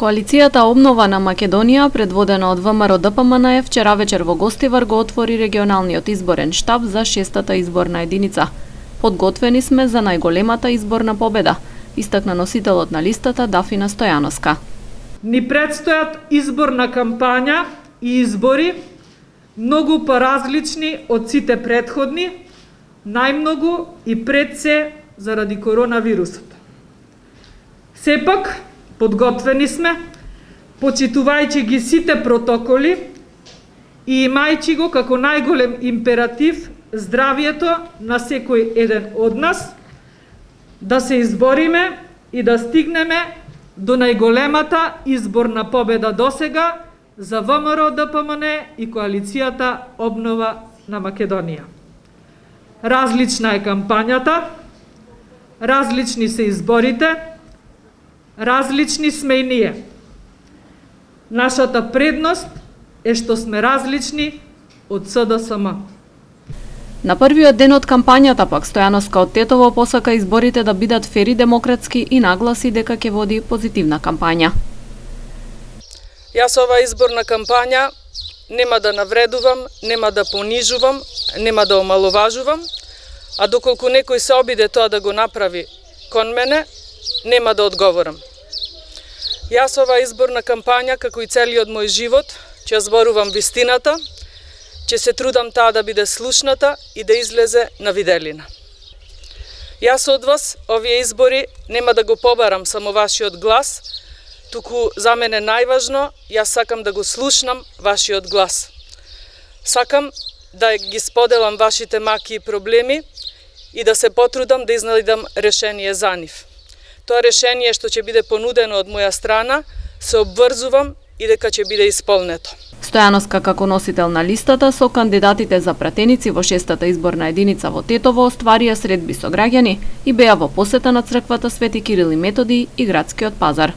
Коалицијата Обнова на Македонија, предводена од ВМРО ДПМН, вчера вечер во Гостивар го отвори регионалниот изборен штаб за 6-та изборна единица. Подготвени сме за најголемата изборна победа, истакна носителот на листата Дафина Стојановска. Ни предстојат изборна кампања и избори многу поразлични од сите претходни, најмногу и пред се заради коронавирусот. Сепак, подготвени сме, почитувајќи ги сите протоколи и имајќи го како најголем императив здравието на секој еден од нас, да се избориме и да стигнеме до најголемата изборна победа досега за ВМРО ДПМН и коалицијата Обнова на Македонија. Различна е кампањата, различни се изборите, различни сме и ние. Нашата предност е што сме различни од СДСМ. На првиот ден од кампањата пак Стојановска од Тетово посака изборите да бидат фери, демократски и нагласи дека ќе води позитивна кампања. Јас оваа изборна кампања нема да навредувам, нема да понижувам, нема да омаловажувам, а доколку некој се обиде тоа да го направи кон мене, нема да одговорам. Јас оваа изборна кампања, како и целиот мој живот, ќе зборувам вистината, ќе се трудам таа да биде слушната и да излезе на виделина. Јас од вас овие избори нема да го побарам само вашиот глас, туку за мене најважно, јас сакам да го слушнам вашиот глас. Сакам да ги споделам вашите маки и проблеми и да се потрудам да изнајдам решение за нив. Тоа решение што ќе биде понудено од моја страна, се обврзувам и дека ќе биде исполнето. Стојановска како носител на листата со кандидатите за пратеници во 6-та изборна единица во Тетово остварија средби со граѓани и беа во посета на црквата Свети Кирил и Методи и градскиот пазар.